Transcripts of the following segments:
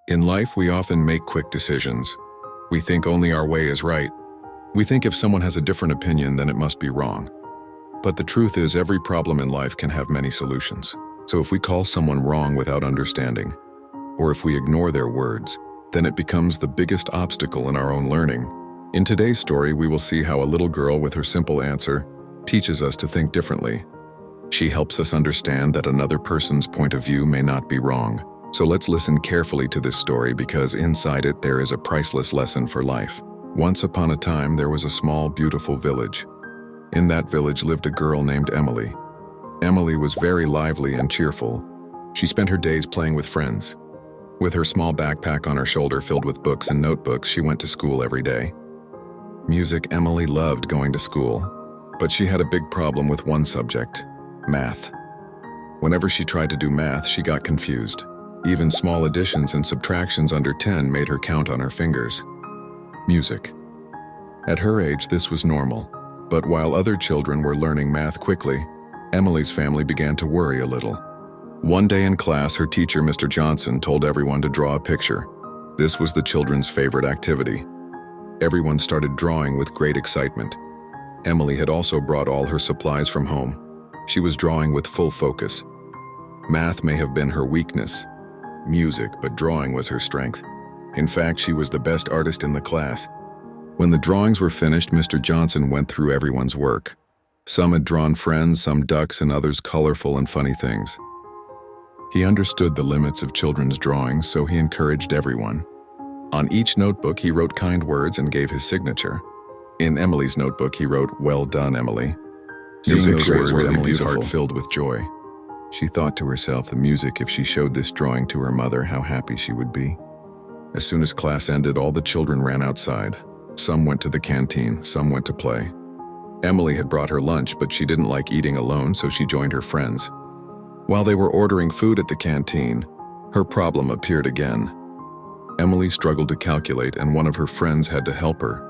In life, we often make quick decisions. We think only our way is right. We think if someone has a different opinion, then it must be wrong. But the truth is, every problem in life can have many solutions. So if we call someone wrong without understanding, or if we ignore their words, then it becomes the biggest obstacle in our own learning. In today's story, we will see how a little girl with her simple answer teaches us to think differently. She helps us understand that another person's point of view may not be wrong. So let's listen carefully to this story, because inside it there is a priceless lesson for life. Once upon a time, there was a small, beautiful village. In that village lived a girl named Emily. Emily was very lively and cheerful. She spent her days playing with friends. With her small backpack on her shoulder filled with books and notebooks, she went to school every day. Emily loved going to school, but she had a big problem with one subject: math. Whenever she tried to do math, she got confused. Even small additions and subtractions under 10 made her count on her fingers. Music. At her age, this was normal. But while other children were learning math quickly, Emily's family began to worry a little. One day in class, her teacher, Mr. Johnson, told everyone to draw a picture. This was the children's favorite activity. Everyone started drawing with great excitement. Emily had also brought all her supplies from home. She was drawing with full focus. Math may have been her weakness, but drawing was her strength. In fact, she was the best artist in the class. When the drawings were finished, Mr. Johnson went through everyone's work. Some had drawn friends, some ducks, and others colorful and funny things. He understood the limits of children's drawings, so he encouraged everyone. On each notebook, he wrote kind words and gave his signature. In Emily's notebook, he wrote, "Well done, Emily." Seeing those words, Emily's heart filled with joy. She thought to herself, if she showed this drawing to her mother, how happy she would be. As soon as class ended, all the children ran outside. Some went to the canteen, some went to play. Emily had brought her lunch, but she didn't like eating alone, so she joined her friends. While they were ordering food at the canteen, her problem appeared again. Emily struggled to calculate, and one of her friends had to help her.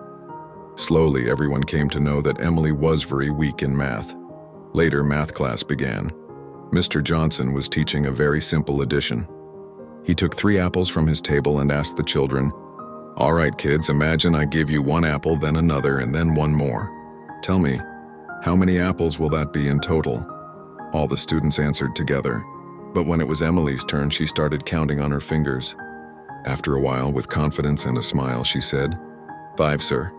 Slowly, everyone came to know that Emily was very weak in math. Later, math class began. Mr. Johnson was teaching a very simple addition. He took 3 apples from his table and asked the children, "All right, kids, imagine I give you 1 apple, then another, and then 1 more. Tell me, how many apples will that be in total?" All the students answered together. But when it was Emily's turn, she started counting on her fingers. After a while, with confidence and a smile, she said, "5, sir."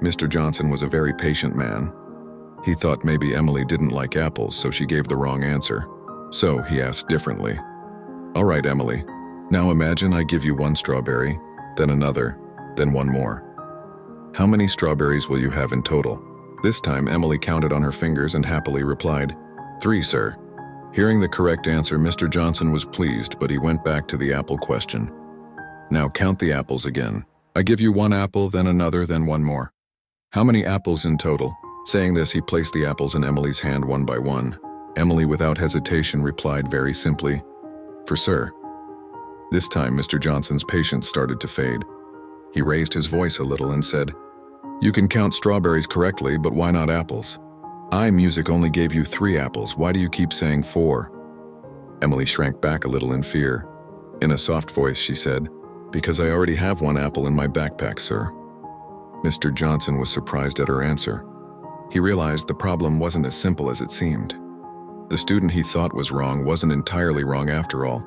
Mr. Johnson was a very patient man. He thought maybe Emily didn't like apples, so she gave the wrong answer. So he asked differently, "All right, Emily, now imagine I give you 1 strawberry, then another, then 1 more. How many strawberries will you have in total?" This time, Emily counted on her fingers and happily replied, "3, sir." Hearing the correct answer, Mr. Johnson was pleased, but he went back to the apple question. "Now count the apples again. I give you 1 apple, then another, then 1 more. How many apples in total?" Saying this, he placed the apples in Emily's hand one by one. Emily, without hesitation, replied very simply, "For sir." This time, Mr. Johnson's patience started to fade. He raised his voice a little and said, "You can count strawberries correctly, but why not apples? I only gave you 3 apples. Why do you keep saying 4? Emily shrank back a little in fear. In a soft voice, she said, "Because I already have 1 apple in my backpack, sir." Mr. Johnson was surprised at her answer. He realized the problem wasn't as simple as it seemed. The student he thought was wrong wasn't entirely wrong after all.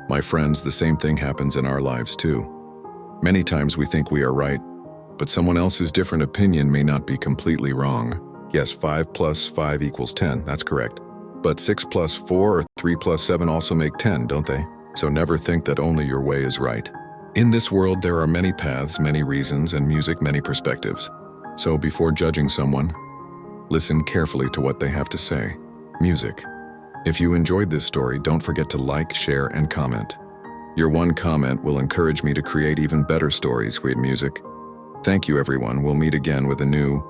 My friends, the same thing happens in our lives too. Many times we think we are right, but someone else's different opinion may not be completely wrong. Yes, 5 plus 5 equals 10, that's correct. But 6 plus 4 or 3 plus 7 also make 10, don't they? So never think that only your way is right. In this world, there are many paths, many reasons, and many perspectives. So before judging someone, listen carefully to what they have to say. Music. If you enjoyed this story, don't forget to like, share, and comment. Your one comment will encourage me to create even better stories with music. Thank you, everyone. We'll meet again with a new